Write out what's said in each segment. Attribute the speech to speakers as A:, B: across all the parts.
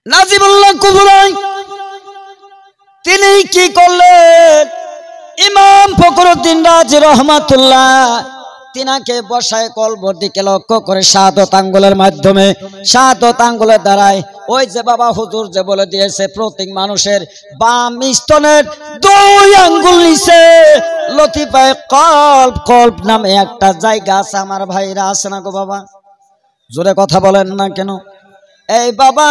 A: নাজিমুল্লাহ কুবুরাই তিনি কি করলেন? ইমাম ফখরুদ্দিন রাজি রহমাতুল্লাহ তিনাকে বসায় কলবর দিকে লক্ষ্য করে শাহাদত আঙ্গুলের মাধ্যমে, শাহাদত আঙ্গুলের দ্বারাই ওই যে বাবা হুজুর যে বলে দিয়েছে প্রত্যেক মানুষের বাম স্তনের 2 আঙ্গুল নিচে লতিফায়ে কলব, কলব নামে একটা জায়গা আছে। আমার ভাইরা আছে না গো বাবা? জোরে কথা বলেন না কেন? এই বাবা,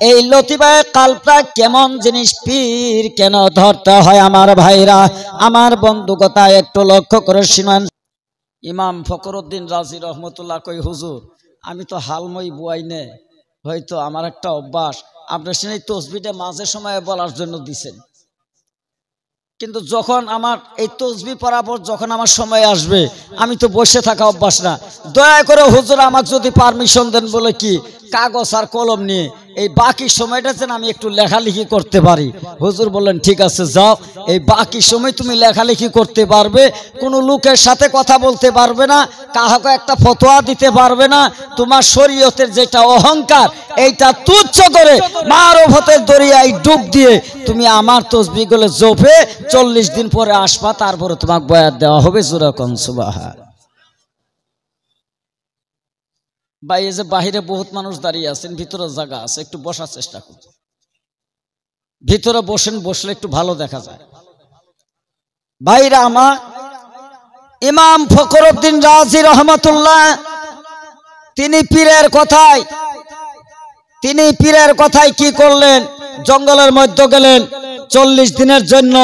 A: এই লতিফায়ে কলবটা কেমন জিনিস, পীর কেন ধরতে হয়? আমার ভাইরা, আমার বন্ধুকতা একটু লক্ষ্য করে শুনেন। ইমাম ফখরুদ্দিন রাজি রহমতুল্লাহ কই, হুজুর আমি তো হালমই বুয়াই নে, হয়তো আমার একটা অভ্যাস, আপনার সেই তসবিটা মাঝে সময়ে বলার জন্য দিছেন, কিন্তু যখন আমার এই তসবি পড়ার পর যখন আমার সময় আসবে আমি তো বসে থাকা অভ্যাস না, দয়া করে হুজুর আমাকে যদি পারমিশন দেন বলে কি কাগজ আর কলম নিয়ে এই বাকি সময়টা যেন আমি একটু লেখালেখি করতে পারি। হুজুর বললেন ঠিক আছে যাও, এই বাকি সময় তুমি লেখালেখি করতে পারবে, কোনো লোকের সাথে কথা বলতে পারবে না, কাউকে একটা ফতোয়া দিতে পারবে না, তোমার শরীয়তের যেটা অহংকার এইটা তুচ্ছ করে মারফতের দরিয়ায় ডুব দিয়ে তুমি আমার তসবিহগুলো জপে 40 দিন পরে আসবা, তারপরে তোমাকে বয়াত দেওয়া হবে। যেরকম সুবহান। ভাই এই যে বাহিরে বহুত মানুষ দাঁড়িয়ে আছেন, ভিতরে জায়গা আছে, একটু বসার চেষ্টা করুন, ভিতরে বসেন, বসলে একটু ভালো দেখা যায়। ভাইরা আমার, ইমাম ফখরুদ্দিন রাজি রহমাতুল্লাহ তিনি পীরের কথায় কি করলেন? জঙ্গলের মধ্যে গেলেন 40 দিনের জন্য।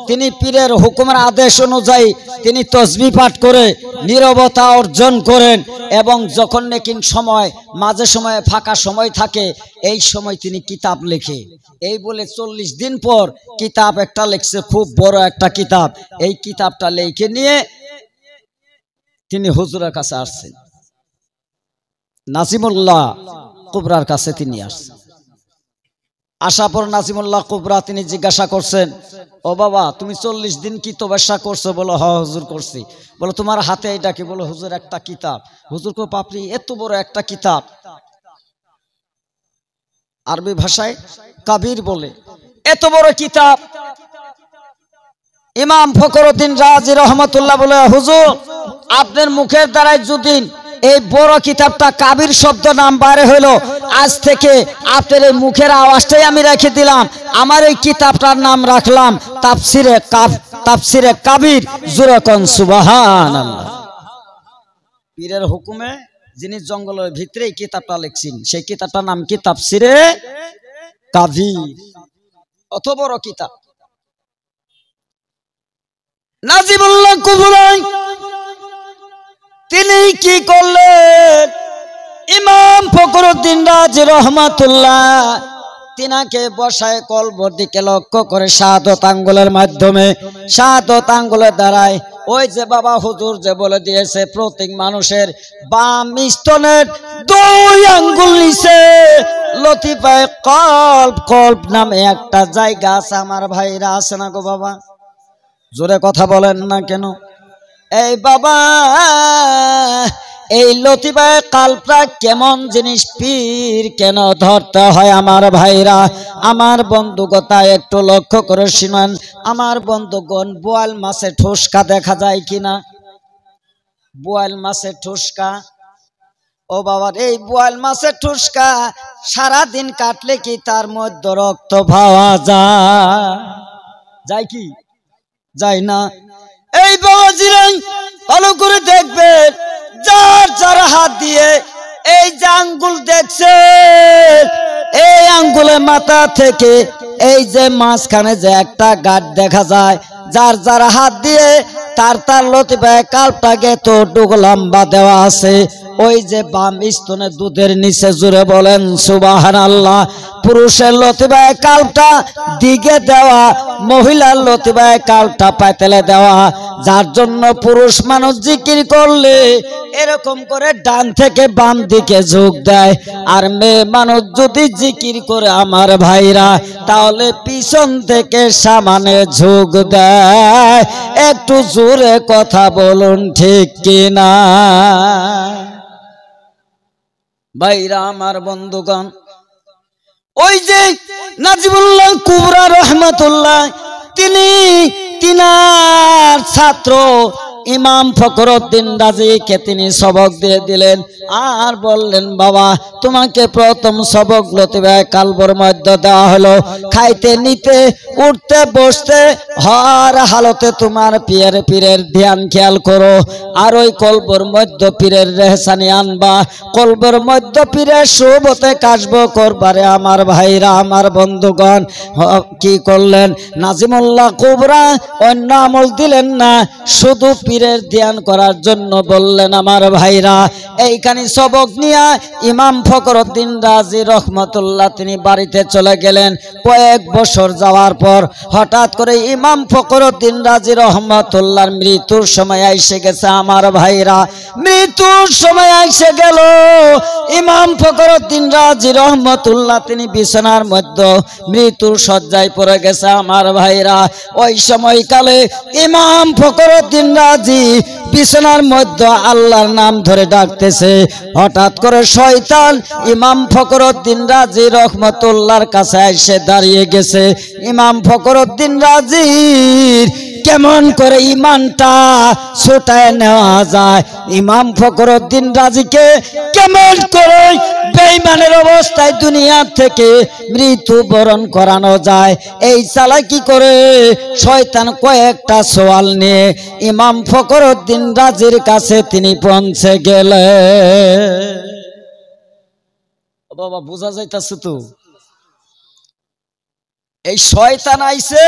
A: তিনি পীরের হুকুমের আদেশ অনুযায়ী তিনি তসবিহ পাঠ করে নীরবতা অর্জন করেন, এবং যখন নাকি সময় মাঝে সময়ে ফাঁকা সময় থাকে এই সময় তিনি কিতাব লেখে। এই বলে 40 দিন পর কিতাব একটা লিখছে, খুব বড় একটা কিতাব। এই কিতাবটা লিখে নিয়ে তিনি হুজুরের কাছে আসছেন, নাজিমুল্লাহ কুবরার কাছে তিনি আসছেন। আসার পর নাজিমুল্লাহ কুবরা তিনি জিজ্ঞাসা করছেন, ও বাবা তুমি 40 দিন কি তপস্যা করছো? বলো হ হুজুর করছি। বলো তোমার হাতে এটা কি? বলো হুজুর একটা কিতাব। হুজুর কো আপনি এত বড় একটা কিতাব, আরবি ভাষায় কাবির বলে, এত বড় কিতাব। ইমাম ফখরুদ্দিন রাজি রহমাতুল্লাহ বলে, হুজুর আপনার মুখের দ্বারাই যদি এই বড় কিতাবটা কাবির শব্দ নাম বাইরে হইল, আজ থেকে আপনার এই মুখের আওয়াজটাই আমি রেখে দিলাম, আমার এই কিতাবটার নাম রাখলাম তাফসিরে কাবির। যেরকম সুবহানাল্লাহ। পীরের হুকুমে যিনি জঙ্গলের ভিতরে এই কিতাবটা লিখছেন, সেই কিতাবটার নাম কি? তাফসিরে কাবির। অত বড় কিতাব। নাজিমুল্লাহ কুবুরাই তিনি কি করলেন? ইমাম ফখরুদ্দিন রাজি রহমাতুল্লাহ তিনাকে বসায় কলবর দিকে লক্ষ্য করে শাহাদত আঙ্গুলের মাধ্যমে, শাহাদত আঙ্গুলের দ্বারাই ওই যে বাবা হুজুর যে বলে দিয়েছে প্রত্যেক মানুষের বাম স্তনের 2 আঙ্গুল নিচে লতিফায়ে কলব, কলব নামে একটা জায়গা আছে। আমার ভাইরা আছে না গো বাবা? জোরে কথা বলেন না কেন? এই বাবা, এই লতিফায়ে কলবটা কেমন জিনিস, পীর কেন ধরতে হয়? আমার ভাইরা, আমার বন্ধুকতা একটু লক্ষ্য করে শুনেন। আমার বন্ধুগণ, বোয়াল মাছে ঠুসকা দেখা যায় কিনা? বোয়াল মাছে ঠুসকা, ও বাবা এই বোয়াল মাছের ঠুসকা সারাদিন কাটলে কি তার মধ্যে রক্ত পাওয়া যায় কি? যায় না। এই বাবাজিরাই ভালো করে দেখবেন, যার যার হাত দিয়ে এই যে আঙ্গুল দেখছে, এই আঙ্গুলের মাথা থেকে এই যে মাঝখানে যে একটা গাঁট দেখা যায়, যার যার হাত দিয়ে তার লতিফায়ে কলবটাকে এতটুকু লম্বা দেওয়া আছে, ওই যে বাম স্তনে দুধের নিচে, জুড়ে বলেন সুবহানাল্লাহ। পুরুষের লতিফায়ে কলবটা দিকে দেওয়া, মহিলার লতিফায়ে কলবটা পাতলে দেওয়া, যার জন্য পুরুষ মানুষ জিকির করলে এরকম করে ডান থেকে বাম দিকে ঝুঁক দেয়, আর মেয়ে মানুষ যদি জিকির করে আমার ভাইরা তাহলে পিছন থেকে সামনে ঝুঁক দেয়। একটু জোরে কথা বলুন ঠিক কিনা? ভাইরা আমার বন্ধুগণ, ওই যে নাজিবুল্লাহ কুবরা রহমাতুল্লাহ তিনার ছাত্র ইমাম ফখরুদ্দিন রাজিকে তিনি সবক দিয়ে দিলেন আর বললেন, বাবা তোমাকে প্রথম সবক লতিবে কালবর মধ্যে দেওয়া হলো, খাইতে নিতে উঠতে বসতে হর হালতে তোমার পীরের ধ্যান খেয়াল করো, আর ওই কলবর মধ্যে পীরের রেহসানি আনবা, কলবর মধ্যে পীরের সুবতে কাশব করবারে। আমার ভাইরা, আমার বন্ধুগণ, কি করলেন নাজিমুল্লাহ কুবরা? অন্য আমল দিলেন না, শুধু পীরের ধ্যান করার জন্য বললেন। আমার ভাইরা, এইখানে সবক নিয়ে ইমাম ফখরুদ্দিন রাজি রহমাতুল্লাহ তিনি বাড়িতে চলে গেলেন। কয়েক বছর যাওয়ার পর হঠাৎ করে ইমাম ফখরুদ্দিন রাজি রহমাতুল্লাহর মৃত্যুর সময় এসে গেছে। আমার ভাইরা, মৃত্যুর সময় এসে গেল। ইমাম ফখরুদ্দিন রাজি রহমাতুল্লাহ তিনি বিছানার মধ্যে মৃত্যুর শয্যায় পড়ে গেছে। আমার ভাইরা, ওই সময়কালে ইমাম ফখরুদ্দিন রাজি বিছানার মধ্যে আল্লাহর নাম ধরে ডাকতেছে। হঠাৎ করে শয়তান ইমাম ফখরুদ্দিন রাজি রহমাতুল্লাহর কাছে এসে দাঁড়িয়ে গেছে। ইমাম ফখরুদ্দিন রাজির কেমন করে ইমানটা ছুটায় নেওয়া যায়, ইমাম ফখরুদ্দিন রাজিকে কেমন করে বেঈমানের অবস্থায় দুনিয়া থেকে মৃত্যু বরণ করানো যায়, এই চালাকি করে শয়তান কয়েকটা সওয়াল নিয়ে ইমাম ফখরুদ্দিন রাজির কাছে তিনি পৌঁছে গেলেন। বাবা বোঝা যাইতাছে তো, এই শয়তান আইছে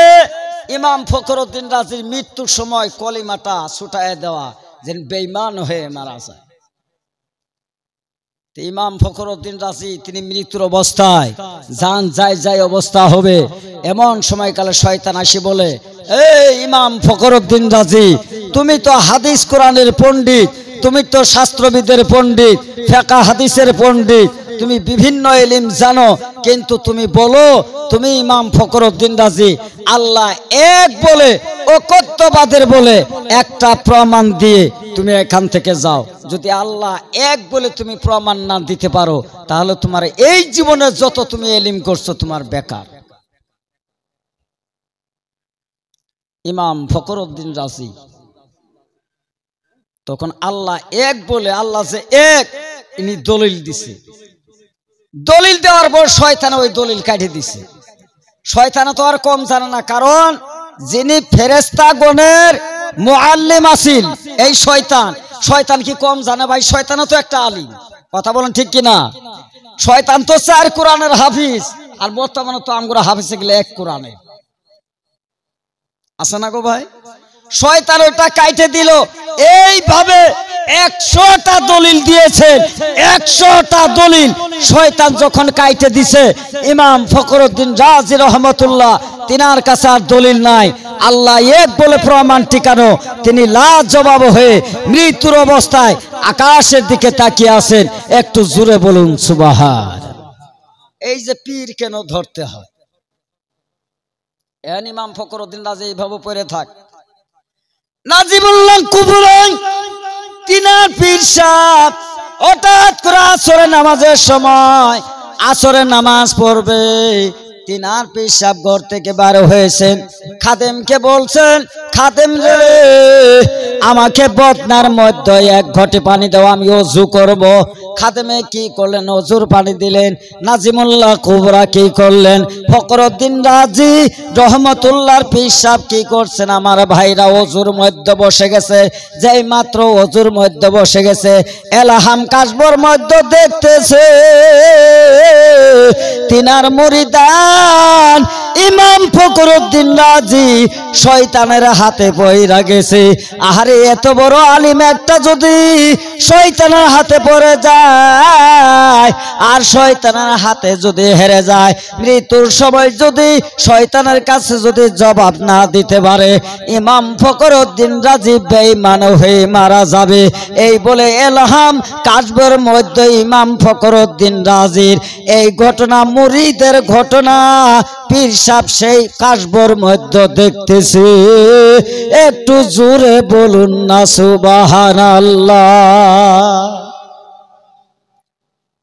A: ইমাম ফখরুদ্দিন রাজির মৃত্যুর সময় কলিমাটা ছুটায় দেওয়া, যেন বেঈমান হয়ে মারা যায়। ইমাম ফখরুদ্দিন রাজি তিনি মৃত্যুর অবস্থায় জান যায় অবস্থা হবে, এমন সময়কালে শয়তান আসি বলে, এই ইমাম ফখরুদ্দিন রাজি, তুমি তো হাদিস কোরআনের পণ্ডিত, তুমি তো শাস্ত্রবিদের পণ্ডিত, ফিকহ হাদিসের পণ্ডিত, তুমি বিভিন্ন ইলম জানো, কিন্তু তুমি বলো, তুমি ইমাম ফখরুদ্দিন রাজি আল্লাহ এক বলে অকত্যবাদের বলে একটা প্রমাণ দিয়ে তুমি এখান থেকে যাও। যদি আল্লাহ এক বলে তুমি প্রমাণ না দিতে পারো, তাহলে তোমার এই জীবনে যত তুমি ইলম করছো তোমার বেকার। ইমাম ফখরুদ্দিন রাজি তখন আল্লাহ এক বলে, আল্লাহ যে এক, ইনি দলিল দিছে। দলিল দেওয়ার পর শয়তান ওই দলিল কাটিয়ে দিছে। শয়তান তো আর কম জানে না, কারণ যিনি ফেরেশতা গণের মুআল্লিম আছেন এই শয়তান কি কম জানে ভাই? শয়তান তো একটা আলিম, কথা বলেন ঠিক কিনা? শয়তান তো 4 কোরআনের হাফিজ, আর বর্তমানে তো আমরা হাফিজে গেলে 1 কোরআনে আছে না গো ভাই। শয়তান ওইটা কাইটে দিল। এইভাবে 100টা দলিল দিয়েছেন, 100টা দলিল শয়তান যখন কাইটে দিছে, ইমাম ফখরুদ্দিন রাজি রহমাতুল্লাহ তিনার কাছে আর দলিল নাই, আল্লাহ এক বলে প্রমাণ টিকানো, তিনি লাজবাব হয়ে মৃত্যুর অবস্থায় আকাশের দিকে তাকিয়ে আছেন। একটু জোরে বলুন সুবহান। এই যে পীর কেন ধরতে হয়, ইমাম ফখরুদ্দিন রাজি এইভাবে পড়ে থাক। নাজিবুল্লাহ কুবরা তিনার পীর সাহেব হঠাৎ করে আসরের নামাজের সময় আসরের নামাজ পড়বে, তিনার পীর সাহেব ঘর থেকে বার হয়েছেন। খাদেমকে বলছেন, খাদেম রে আমাকে বদনার মধ্যে 1 ঘটি পানি দাও, আমি ওযু করব। খাদেমে কি করলেন? ওযুর পানি দিলেন। নাজিমুল্লাহ কুবরা কি করলেন? ফখরুদ্দিন রাজি রহমাতুল্লাহর পীর সাহেব কি করছেন? আমার ভাইরা ওযুর মধ্যে বসে গেছে। যেই মাত্র ওযুর মধ্যে বসে গেছে, এলাহাম কাশবর মধ্যে দেখতেছে তিনার মুরিদান ইমাম ফখরুদ্দিন রাজি শয়তানের হাতে পড়ে গেছে। আহারে এত বড় আলিম একটা যদি শয়তানের হাতে পড়ে যায়, আর শয়তানের হাতে যদি হেরে যায়, মৃত্যুর সময় যদি শয়তানের কাছে যদি জবাব না দিতে পারে, ইমাম ফখরুদ্দিন রাজি বেঈমান হয়ে মারা যাবে। এই বলে এলহাম কাশবর মধ্যে ইমাম ফখরুদ্দিন রাজির এই ঘটনা, মুরিদের ঘটনা পীর সাহেব সেই কাশবর মধ্যে দেখতেছে। একটু জোরে বলুন না সুবহানাল্লাহ।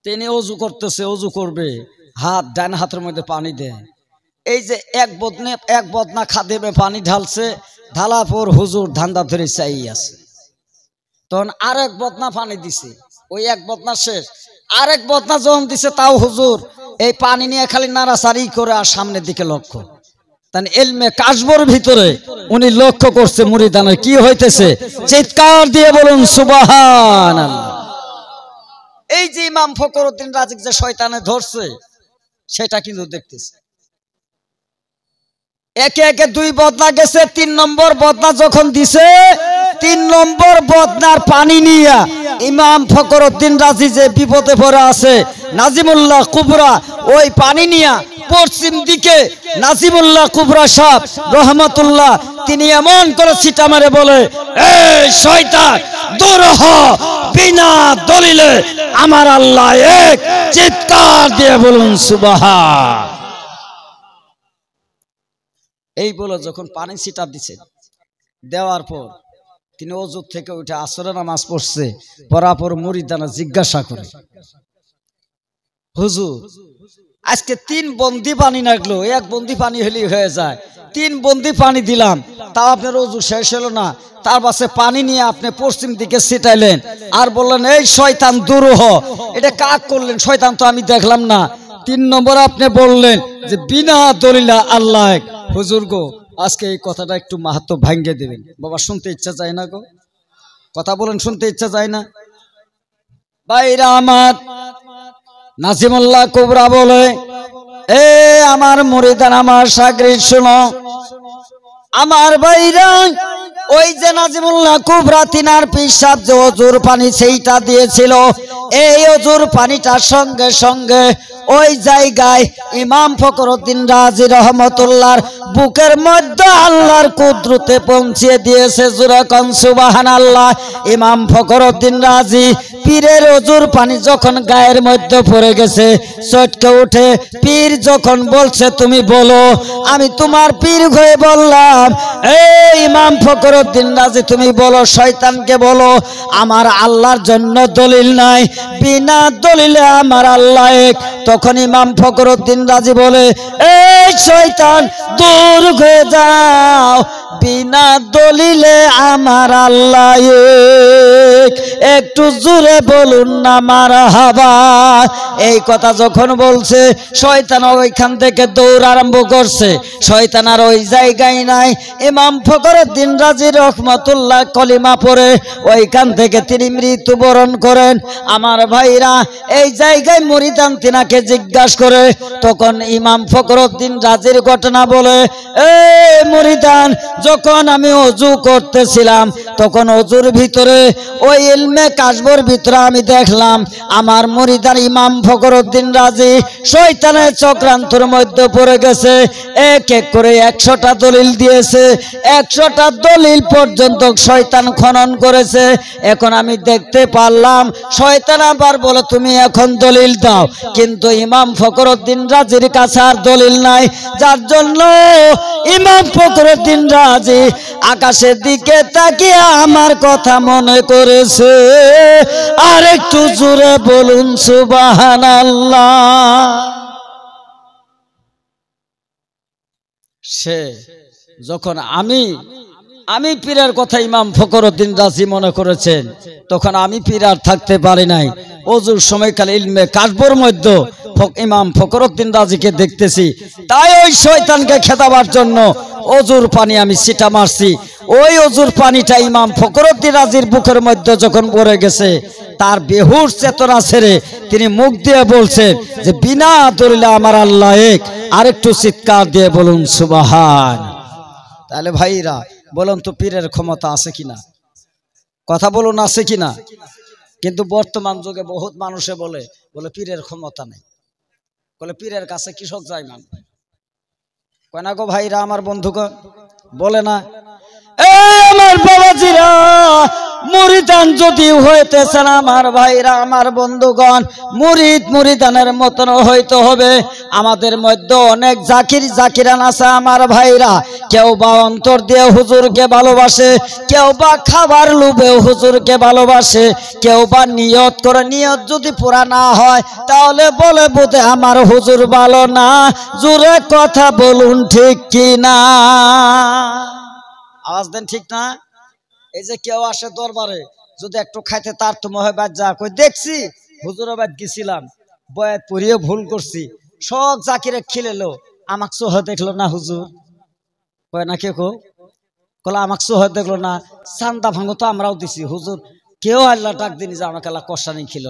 A: তিনি ওযু করতেছে, ওযু করবে, হাত ডান হাতের মধ্যে পানি দেয়। এই যে এক বদনা খাদেমে পানি ঢালছে, ঢালার পর হুজুর ধান্দা ধরে চাই আছে। তখন আরেক বদনা পানি দিছে, ওই এক বদনা শেষ, আরেক বদনা যখন দিছে তাও হুজুর এই পানি নিয়ে খালি নাড়াচাড়ি করে আর সামনের দিকে লক্ষ্য। তাই ইলমে কাশবর ভিতরে উনি লক্ষ্য করছে মুরিদানের কি হইতেছে, চিৎকার দিয়ে বলুন সুবহানাল্লাহ। এই যে ইমাম ফখরুদ্দিন রাজি যে শয়তানে ধরছে সেটা কিন্তু দেখতেছে। একে একে দুই বদনা গেছে, 3 নম্বর বদনা যখন দিছে, 3 নম্বর বদনার পানি নিয়ে ইমাম ফখরুদ্দিন রাজি যে বিপদে পড়ে আছে, নাজিমুল্লাহ কুবরা ওই পানি নিয়ে পশ্চিম দিকে নাজিমুল্লাহ কুবরা সাহেব রহমতুল্লাহ তিনি এমন করে ছিটা মারে বলে, এই শয়তান দূর হ, বিনা দলিলে আমার আল্লাহ এক। চিৎকার দিয়ে বলুন সুবহান। এই বলে যখন পানি ছিটা দিছে, দেওয়ার পর তিনি ওযু থেকে উঠে আসরের নামাজ পড়ছে, পড়ার পর মুরিদানা জিজ্ঞাসা করে, হুজুর আজকে 3 বন্দি পানি লাগলো, এক বন্দি পানি হলেই হয়ে যায়, 3 বন্দি পানি দিলাম, তাও আপনার ওযু শেষ হলো না, তার পাশে পানি নিয়ে আপনি পশ্চিম দিকে ছিটাইলেন আর বললেন এই শয়তান দূর হ। এটা কাক করলেন? শয়তান তো আমি দেখলাম না। 3 নম্বর আপনি বললেন যে বিনা দলিলা আল্লাহ এক। হুজুর গো, আজকে এই কথাটা একটু মাহাত্ম ভাঙ্গে দেবেন। বাবা শুনতে ইচ্ছা যায় না গো, কথা বলেন, শুনতে ইচ্ছা যায় না? ভাইরা আমার, নাজিমুল্লাহ কুবরা বলে, এ আমার মুরিদান, আমার শাগরিদ শোনো, আমার ভাইরা, ওই যে নাজিমুল্লাহ কুবরা তিনার পিসাব যে ওজুর পানি সেইটা দিয়েছিল, এই ওজুর পানিটার সঙ্গে সঙ্গে ওই জায়গায় ইমাম ফখরুদ্দিন রাজি রহমতুল্লাহর বুকের মধ্যে আল্লাহর কুদরতে পৌঁছে দিয়েছে। জোরে কোন সুবহানাল্লাহ। ইমাম ফখরুদ্দিন রাজি পীরের ওজুর পানি যখন গায়ের মধ্যে পড়ে গেছে, চটকে উঠে পীর যখন বলছে তুমি বলো, আমি তোমার পীর হয়ে বললাম, এই ইমাম ফখরুদ্দিন রাজি তুমি বলো, শয়তানকে বলো আমার আল্লাহর জন্য দলিল নাই, বিনা দলিলে আমার আল্লাহ এক। তখন ইমাম ফখরুদ্দিন রাজি বলে, এই শয়তান দূর হয়ে যাও, বিনা দলিলে আমার আল্লাহ এক। একটু জোরে বলুন না মারহাবা। এই কথা যখন বলছে, শয়তান ওইখান থেকে দৌড় আরম্ভ করছে। শয়তান আর ওই জায়গায় নাই। ইমাম ফখরুদ্দিন রাজি রহমতুল্লাহ কলিমা পড়ে ওইখান থেকে তিনি মৃত্যুবরণ করেন। আমার ভাইরা, এই জায়গায় মুরিদান তিনাকে জিজ্ঞাসা করে, তখন ইমাম ফখরুদ্দিন রাজির ঘটনা বলে, এই মুরিদান, যখন আমি ওযু করতেছিলাম তখন ওযুর ভিতরে ওই ইলমে কাশবর ভিতরে আমি দেখলাম আমার মুরিদান ইমাম ফখরুদ্দিন রাজি শয়তানের চক্রান্তর মধ্যে পড়ে গেছে। এক এক করে 100টা দলিল দিয়েছে, 100টা দলিল পর্যন্ত শয়তান খনন করেছে। এখন আমি দেখতে পারলাম শয়তান আবার বলে তুমি এখন দলিল দাও, কিন্তু ইমাম ফখরুদ্দিন রাজির কাছে আর দলিল নাই, যার জন্য ইমাম ফখরুদ্দিন রাজি আকাশের দিকে তাকিয়ে আমার কথা মনে করেছে। আর একটু জোরে বলুন সুবহানাল্লাহ। সে যখন আমি পীরের কথা ইমাম ফখরুদ্দিন রাজি মনে করেছেন, তখন আমি পীর আর থাকতে পারি নাই। ওযুর সময়কাল ইলমে কাশবর মধ্যে ইমাম ফখরুদ্দিন রাজিকে দেখতেছি, তাই ওই শয়তানকে খেদাবার জন্য ওযুর পানি আমি ছিটা মারছি। ওই ওযুর পানিটা ইমাম ফখরুদ্দিন রাজির বুকের মধ্যে যখন পড়ে গেছে, তার বেহুশ চেতনা ছেড়ে তিনি মুখ দিয়ে বলছেন যে বিনা দলিলে আমার আল্লাহ এক। আরেকটু চিৎকার দিয়ে বলুন সুবহান। তাহলে ভাইরা বলুন তো, পীরের ক্ষমতা আছে কিনা? কথা বলুন, আছে কিনা? কিন্তু বর্তমান যুগে বহুত মানুষে বলে পীরের ক্ষমতা নেই, বলে পীরের কাছে কৃষক যায় না। কয় না গো ভাইরা, আমার বন্ধুগণ, বলে না? এই আমার বাবাজিরা, মুরিদান যদি হইতেছেন আমার ভাইরা, আমার বন্ধুগণ, মুরিদানের মতন হইতে হবে। আমাদের মধ্যে অনেক জাকিরান আছে আমার ভাইরা। কেউ বা অন্তর দিয়ে হুজুরকে ভালোবাসে, কেউ বা খাবার লোভে হুজুরকে ভালোবাসে, কেউ বা নিয়ত করে, নিয়ত যদি পুরা না হয় তাহলে বলে বোধে আমার হুজুর ভালো না। জোরে কথা বলুন ঠিক কি না? আওয়াজ দেন ঠিক না? এই যে কেউ আসে দরবারে, যদি একটু খাইতে তার তো মহে বাদ যা কই, দেখছি হুজুরের বাদ গেছিলাম, বয়াত পড়িয়ে ভুল করছি, সব জাকিরে খিলেলো, আমাক সোহ দেখলো না হুজুর, কয় না কেউ কলা আমাক সোহ দেখলো না, চান্দা ভাঙো তো আমরাও দিছি হুজুর, কেউ আল্লাহ ডাক দিনি যে আমাকে আল্লাহ কষানি খিল।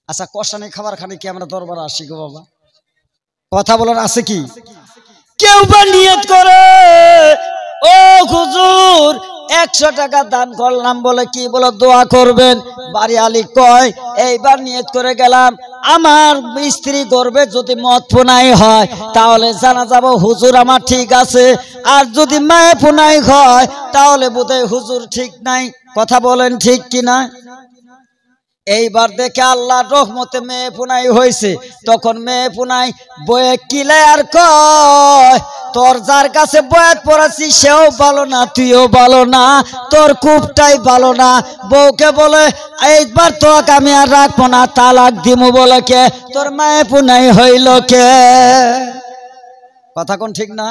A: আচ্ছা কষানি খাবার খানি কি আমরা দরবারে আসি গো বাবা? কথা বলার আছে কি? কেউ বা নিয়ত করে, ও হুজুর 100 টাকা দান করলাম বলে কি বলে দোয়া করবেন। বাড়ি আলী কয় এইবার নিয়ত করে গেলাম, আমার স্ত্রী গর্বে যদি মদ পুনাই হয় তাহলে জানা যাব হুজুর আমার ঠিক আছে, আর যদি মায়ে পুনাই হয় তাহলে বোধহয় হুজুর ঠিক নাই। কথা বলেন ঠিক কিনা? এইবার দেখে আল্লাহর রহমতে মেয়ে পুনাই হয়েছে। তখন মেয়ে পুনাই বয়ে কিলে আর কয়, তোর যার কাছে বয়াত পড়াছি সেও ভালো না, তুইও ভালো না, তোর কূপটাই ভালো না। বউকে বলে এইবার তোকে আমি আর রাখবো না, তালাক দিমু। বলে কে? তোর মেয়ে পুনাই হইল কে? কথা কোন ঠিক না?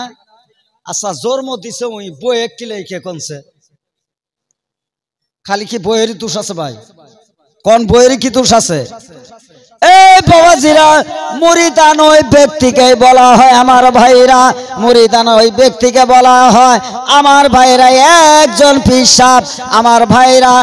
A: আচ্ছা জন্ম দিছে ওই বয়ে কিলে কে কোনছে? খালি কি বইয়েরই দোষ আছে ভাই? কোন বইয়ের কি দোষ আছে? এই বাবাজিরা, মুরিদান ওই ব্যক্তিকে বলা হয় আমার ভাইরা, মুরিদান ওই ব্যক্তিকে বলা হয় আমার ভাইরা। একজন পীর সাহেব আমার ভাইরা,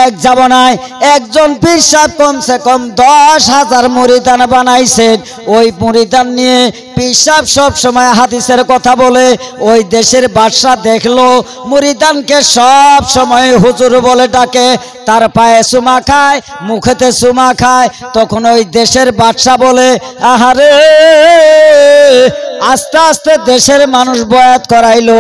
A: এক যাব নাই, একজন পীর সাহেব কমসে কম 10,000 মুরিদান বানাইছেন। ওই মুরিদান নিয়ে পীর সাহেব সব সময় হাদিসের কথা বলে। ওই দেশের বাদশা দেখলো মুরিদানকে সব সময় হুজুর বলে ডাকে, তার পায়ে চুমা খায়, মুখেতে চুমা খায়। তখন ওই দেশের বাদশা বলে, আহারে আস্তে আস্তে দেশের মানুষ বয়াত করাইলো,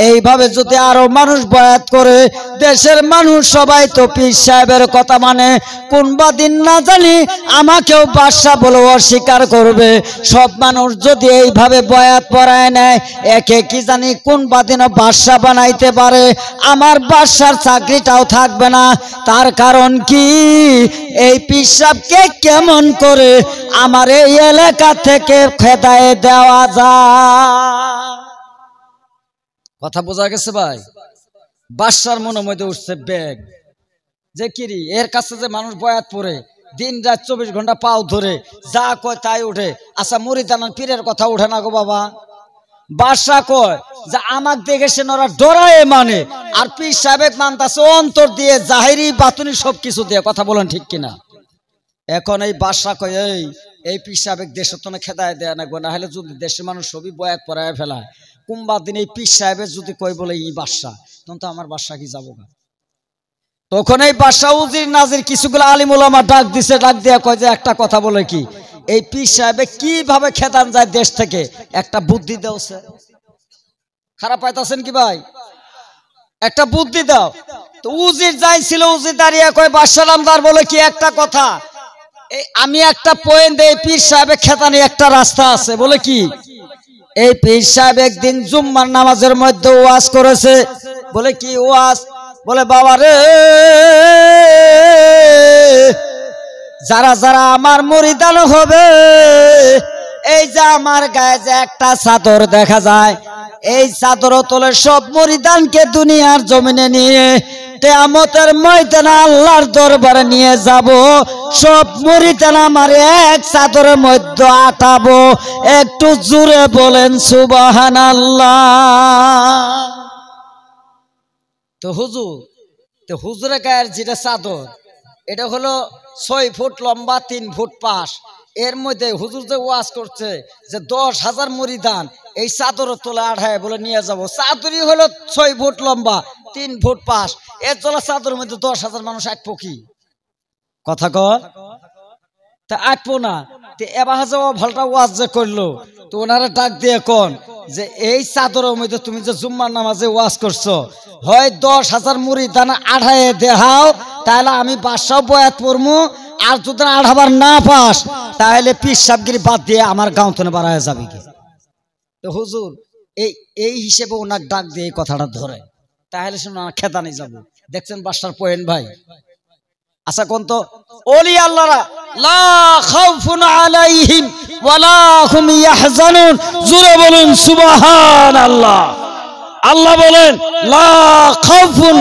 A: এইভাবে যদি আরো মানুষ বয়াত করে, দেশের মানুষ সবাই তো পীর সাহেবের কথা মানে, কোনবা দিন না জানি আমাকেও বাদশা বলে অস্বীকার করবে। সব মানুষ যদি এইভাবে বয়াত পড়ায় নেয়, একে কি জানি কোনবা দিনও বাদশা বানাইতে পারে, আমার বাদশার চাকরিটাও থাকবে না। তার কারণ কি? এই পীর সাহেবকে কেমন করে আমার এই এলাকা থেকে খেদায়ে দেওয়া যায়? কথা বোঝা গেছে ভাই? বাদশার মনের মধ্যে উঠছে ব্যাগ, যে কিরি এর কাছে যে মানুষ বয়াত পড়ে দিন রাত 24 ঘন্টা পাও ধরে যা কয় তাই উঠে। আচ্ছা মুরিদান পীরের কথা উঠে না গো বাবা? বাদশা কয় যে আমাক দেখে সে ওরা ডরায় মানে, আর পীর সাহেব মানতাছে অন্তর দিয়ে, জাহেরি বাতুনি সবকিছু দিয়ে। কথা বলেন ঠিক কিনা? এখন এই বাদশা কয় এই পীর সাহেব দেশের তো খেদায় দেয় না গো, না হলে যদি দেশের মানুষ সবই বয়াত পড়ায় ফেলায়, কুম্বা দিন এই পীর সাহেবের যদি কয় বলে এই বাদশা, তখন তো আমার বাদশা কি যাবো গা। তখন এই বাদশা উজির নাজির কিছুগুলো আলিম ওলামা ডাক দিছে, ডাক দিয়া কয় যে একটা কথা বলে কি, এই পীর সাহেবে কিভাবে খেদান যায় দেশ থেকে, একটা বুদ্ধি দেওছে। খারাপ পাইতাছেন কি ভাই? একটা বুদ্ধি দাও। তো উজির যাইছিল, উজির দাঁড়িয়ে কয় বাদশা নামদার বলে কি একটা কথা, এই আমি একটা পয়েন্ট দেই, পীর সাহেবে খেতানি একটা রাস্তা আছে। বলে কি? এই পীর সাহেব একদিন জুম্মার নামাজের মধ্যে ওয়াজ করেছে। বলে কি ওয়াজ? বলে বাবা রে, যারা যারা আমার মুরিদান হবে, এই যে আমার গায়ে যে একটা চাদর দেখা যায়, এই চাদর তোলে সব মুরিদানকে দুনিয়ার জমিনে নিয়ে কিয়ামতের ময়দানে আল্লাহর দরবারে নিয়ে যাব। সব মুরিদান আমার এক চাদরের মধ্যে আটাবো। একটু জোরে বলেন সুবহানাল্লাহ। তো হুজুরের গায়ের যেটা চাদর, এটা হলো 6 ফুট লম্বা, 3 ফুট পাশ। এর মধ্যে হুজুর যে ওয়াজ করছে যে 10,000 মুরিদান এই চাদরের তোলা আড়ায় বলে নিয়ে যাব। চাদরই হলো 6 ফুট লম্বা, 3 ফুট পাশ। এর তোলা চাদরের মধ্যে 10,000 মানুষ আটপো কি? কথা কর, তা আটপো না। এবার ভলটা ওয়াজ যে করলো, তো ওনারা ডাক দিয়ে কোন যে এই চাদরের মধ্যে তুমি যে জুম্মার নামাজে ওয়াজ করছো হয় 10,000 মুরিদান আঠায়ে দেখাও, তাহলে আমি বাদশাহ বয়াত পড়মু। আর যদি আঠাবার না পাস তাহলে পীর সাহেবগিরি বাদ দিয়ে আমার গাঁওতনে বাড়ায় যাবে কি? তো হুজুর এই হিসেবে ওনার ডাক দিয়ে এই কথাটা ধরে, তাহলে শুনে খেদানি যাবো। দেখছেন বাদশার পয়েন্ট ভাই। আচ্ছা কোন তো ওলি আল্লাহরা লা খাউফুন আলাইহিম ওয়ালা হুম ইয়াহজানুন, জোরে বলুন সুবহানাল্লাহ। আল্লাহ বলেন লা খাউফুন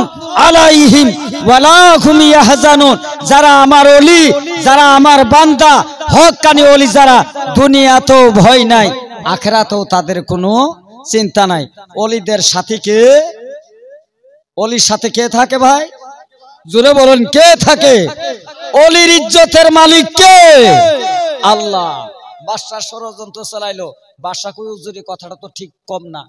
A: আলাইহিম ওয়ালা হুম ইয়াহজানুন, যারা আমার ওলি, যারা আমার বান্দা, হক্কানি ওলি যারা, দুনিয়াতেও ভয় নাই, আখিরাতেও তাদের কোনো চিন্তা নাই। ওলিদের সাথে কে? ওলির সাথে কে থাকে ভাই? জোরে বলুন কে থাকে? ওলির ইজ্জতের মালিক কে? আল্লাহ। বাদশা ষড়যন্ত্র চালাইলো, বাদশা কই হুজুরি কথাটা তো ঠিক কম না।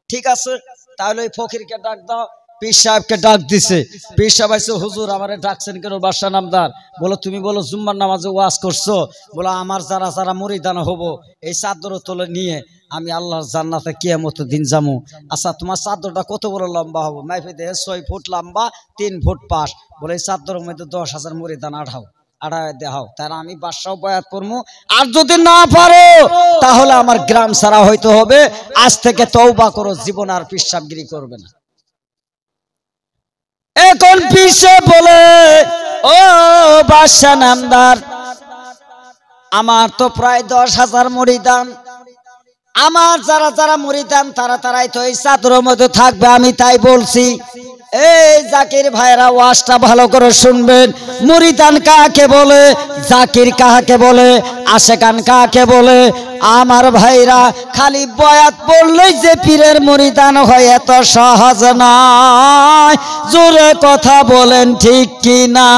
A: ঠিক আছে, তাহলে ওই ফকিরকে ডাক দাও। পীর সাহেবকে ডাক দিছে। পীর সাহেব আইছে, হুজুর আমারে ডাকছেন কেন? বাদশা নামদার বলো, তুমি বলো জুম্মার নামাজে ওয়াজ করছো, বলো আমার যারা যারা মুরিদান হব এই চাদর তোলে নিয়ে আমি আল্লাহর জান্নাতে কিয়ামতের দিন যামু। আচ্ছা তোমার চাদরটা কত বড় লম্বা হবো? মাইফে দেহে 6 ফুট লম্বা, 3 ফুট পাশ। বলে এই চাদরের মধ্যে 10,000 মুরিদান আড়ায় দেখাও, তাহলে আমি বাদশাহ বয়াত করবো। আর যদি না পারো তাহলে আমার গ্রাম ছাড়া হইতে হবে। আজ থেকে তওবা করো, জীবন আর পীর সাহেবগিরি করবে না। এখন পীর সাহেব বলে, ও বাদশা নামদার, আমার তো প্রায় 10,000 মুরিদান, আমার যারা যারা মুরিদান তারাই তো এই চাদরের মধ্যে থাকবে, আমি তাই বলছি। এই জাকির ভাইরা ওয়াজটা ভালো করে শুনবেন। মুরিদান কাকে বলে, জাকির কাকে বলে, আশেকান কাকে বলে? আমার ভাইরা খালি বয়াত বললেই যে পীরের মুরিদান হয় এত সহজ নয়। জোরে কথা বলেন ঠিক কি না?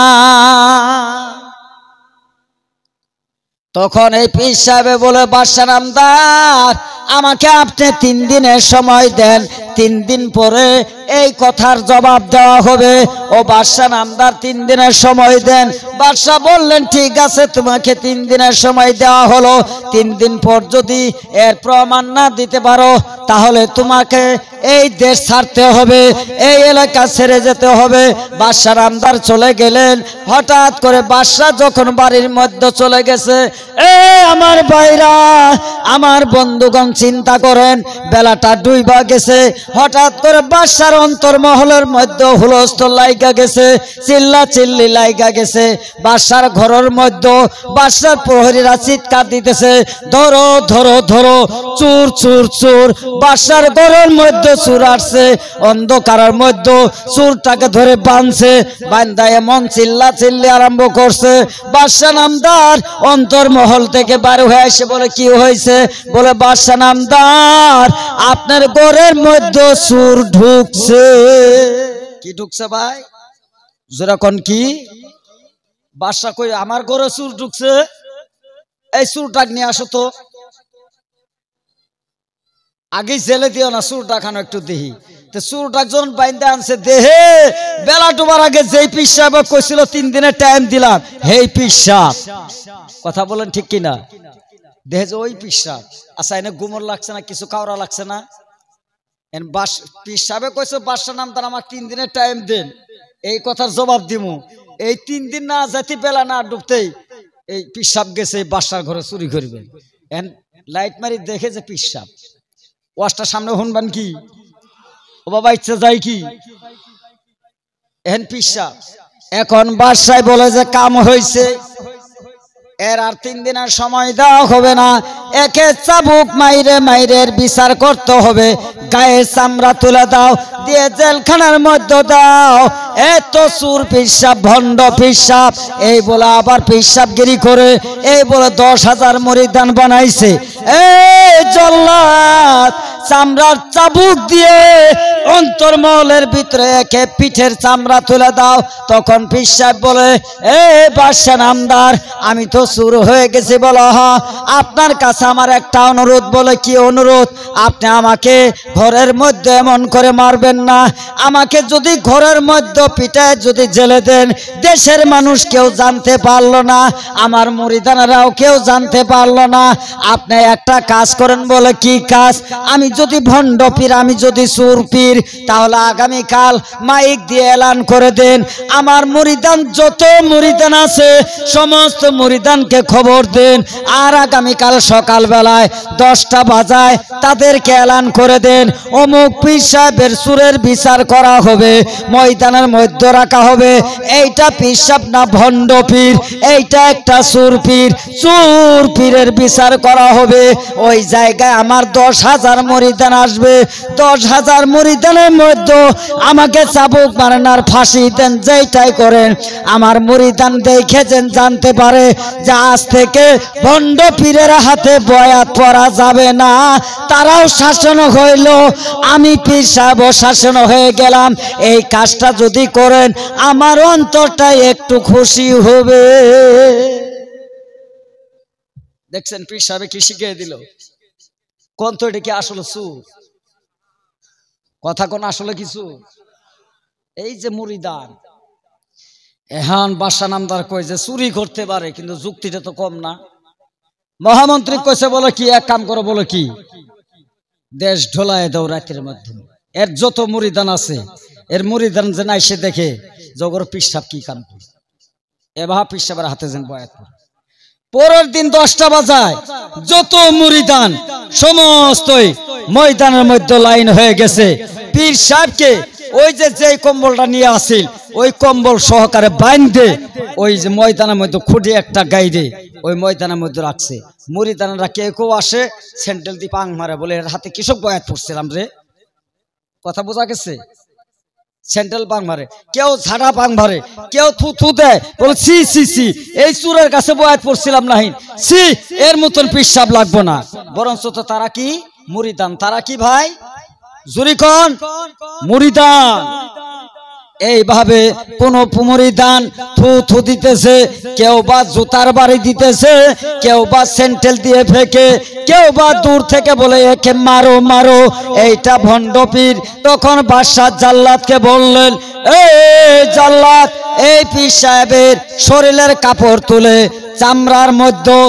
A: তখন এই পীর সাহেব বলে, বাদশা নামদার আমাকে আপনি 3 দিনের সময় দেন, 3 দিন পরে এই কথার জবাব দেওয়া হবে। ও বাদশা নামদার 3 দিনের সময় দেন। বাদশা বললেন ঠিক আছে, তোমাকে 3 দিনের সময় দেওয়া হলো। 3 দিন পর যদি এর প্রমাণ না দিতে পারো তাহলে তোমাকে এই দেশ ছাড়তে হবে, এই এলাকা ছেড়ে যেতে হবে। বাদশা নামদার চলে গেলেন। হঠাৎ করে বাদশা যখন বাড়ির মধ্যে চলে গেছে, আমার ভাইরা, আমার বন্ধুগণ চিন্তা করেন, বেলাটা ডুইবা গেছে। হঠাৎ করে বাদশার অন্তর্মহলের মধ্যে হুলস্থুল লাইগা গেছে, চিল্লা চিল্লি লাইগা গেছে। বাদশার ঘরের মধ্যে বাদশার প্রহরীরা চিৎকার দিতেছে, ধরো ধরো ধরো, চোর চোর চোর। বাদশার ঘরের মধ্যে চোর আসছে, অন্ধকারের মধ্যে চোরটাকে ধরে বাঁধছে, বান্দা এমন চিল্লা চিল্লি আরম্ভ করছে। বাদশা নামদার অন্তর্মহল থেকে বার হয়ে এসে বলে, কি হয়েছে? বলে, বাদশা নামদার আপনার ঘরের মধ্যে চোর ঢুকছে। কি ঢুকছে ভাই? যেরকম কি? বাদশা কই আমার ঘরে চোর ঢুকছে, এই চোরটাক নিয়ে আসো তো। আগে জেলে দিও না, চোরটা খানো একটু দেহি। তো চোরটাক যখন বাইন্দে আনছে, দেহে বেলা ডুবার আগে যেই পীর সাহেব কইছিল 3 দিনের টাইম দিলাম, হেই পীর সাহেব। কথা বলেন ঠিক কিনা? দেহে যে ওই পীর সাহেব। আচ্ছা এনে গুমর লাগছে না, কিছু কাউরা লাগছে না? পীর সাহেব কইছে বাদশা নামদার আমার 3 দিনের টাইম দেন, এই কথার জবাব দিমু। এই 3 দিন না যাতে বেলা না ডুবতেই এই পীর সাহেব গেছে বাদশার ঘরে চুরি করবে। লাইট মারি দেখে যে পীর সাহেব। ওয়াজটা সামনে শুনবেন কি? ও বাবা ইচ্ছা যায় কি? পীর সাহেব এখন বাদশায় বলে যে কাম হয়েছে, এর আর 3 দিনের সময় দেওয়া হবে না। একে চাবুক মাইরে মাইরের বিচার করতে হবে, গায়ে চামড়া তুলে দাও, দিয়ে জেলখানার মধ্যে দাও। এত চুর পীর সাহেব, ভণ্ড পীর সাহেব, এই বলে আবার পীর সাহেবগিরি করে, এই বলে 10,000 মুরিদান বানাইছে। এই জল্লাদ চামড়ার চাবুক দিয়ে অন্তর্মহলের ভিতরে একে পিঠের চামড়া তুলে দাও। তখন পীর সাহেব বলে, এ বাদশা নামদার, আমি তো চুর হয়ে গেছি। বলো, হ্যাঁ, আপনার কাছে আমার একটা অনুরোধ। বলে, কি অনুরোধ? আপনি আমাকে ঘরের মধ্যে এমন করে মারবেন না। আমাকে যদি ঘরের মধ্যে পিঠায় যদি জেলে দেন, দেশের মানুষ কেউ জানতে পারলো না, আমার মুরিদানেরাও কেউ জানতে পারলো না। আপনি একটা কাজ করেন। বলে, কি কাজ? আমি যদি ভণ্ড পীর, আমি যদি চোর পীর, তাহলে আগামীকাল মাইক দিয়ে এলান করে দেন, আমার মুরিদান যত মুরিদান আছে সমস্ত মুরিদানকে খবর দেন, আর আগামীকাল সকালবেলায় 10টা বাজায় তাদেরকে এলান করে দেন, অমুক পীর সাহেবের চোরের বিচার করা হবে, ময়দানের মধ্যে রাখা হবে। এইটা পীর সাহেব না ভণ্ড পীর, এইটা একটা চোর পীর, চোর পীরের বিচার করা হবে। ওই জায়গায় আমার 10,000 মুরিদান আসবে। 10,000 মুরিদানের মধ্যে আমাকে চাবুক মারেন আর ফাঁসি দেন, যেইটাই করেন। আমার মুরিদান দেখেছেন, জানতে পারে যে আজ থেকে ভণ্ড পীরের হাতে বয়াত পড়া যাবে না, তারাও শাসন হইল, আমি পীর সাহেব শাসন হয়ে গেলাম। এই কাজটা যদি করেন, আমার অন্তরটা একটু খুশি হবে। দেখছেন পীর সাহেব কি শিখিয়ে দিল? কোন তো এটা কি আসলে চুর? কথা কোন আসলে কিছু? এই যে মুরিদান, এহান বাদশা নামদার কয় যে চুরি করতে পারে, কিন্তু যুক্তিটা তো কম না। মহামন্ত্রী কইছে, বলে কি এক কাম করো। বলে কি? দেশ ঢোলায় দাও রাতের মাধ্যমে। এর যত মুরিদান আছে, এর মুরিদান যে নাই সে দেখে জগর পীর সাহেব কি কাম করে। এবার পীর সাহেবের হাতে যেন বয়াত করে। পরের দিন 10টা বাজায় যত মুরিদান সমস্তই ময়দানের মধ্যে লাইন হয়ে গেছে। পীর সাহেবকে ওই যে কম্বলটা নিয়ে আসিল, ওই কম্বল সহকারে বাইন্ধে ওই যে ময়দানের মধ্যে খুঁটে একটা গাইডে ওই ময়দানের মধ্যে রাখছে। মুরিদানরা কেউ আসে স্যান্ডেল দিয়ে পাং মারে, বলে এর হাতে কৃষক বয়াত পড়ছিলাম রে। কথা বোঝা গেছে? স্যান্ডেল পাং মারে, কেউ ঝাড়া পাং মারে, কেউ থু দেয়, বলে সি সি সি, এই চুরের কাছে বয়াত পড়ছিলাম নাহি, সি এর মতন পীর সাহেব লাগবো না। বরঞ্চ তো তারা কি মুরিদান, তারা কি ভাই জুরিকন মুরিদান। এইভাবে কোন মুরিদান থু দিতেছে, কেউ বা জুতার বাড়ি দিতেছে, কেউ বা স্যান্ডেল দিয়ে ফেকে, কেউ বা দূর থেকে বলে একে মারো মারো, এইটা ভণ্ড পীর। তখন বাদশাহ জাল্লাদকে বললেন, এই জাল্লাদ, এই পীর সাহেবের শরীরের কাপড় তুলে চামড়ার মধ্যে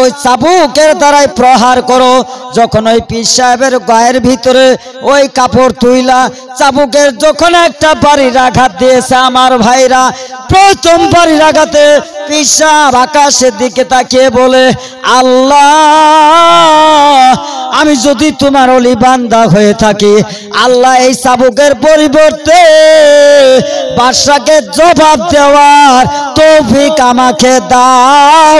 A: ওই চাবুকের দ্বারাই প্রহার করো। যখন ওই পীর সাহেবের গায়ের ভিতরে ওই কাপড় তুইলা চাবুকের যখন একটা বাড়ির আঘাত দিয়েছে, আমার ভাইরা, প্রথম বাড়ির আঘাতে পীর সাহেব আকাশের দিকে তাকিয়ে বলে, আল্লাহ, আমি যদি তোমার ওলি বান্দা হয়ে থাকি, আল্লাহ এই চাবুকের পরিবর্তে বাদশাকে জবাব দেওয়ার তৌফিক আমাকে দাও।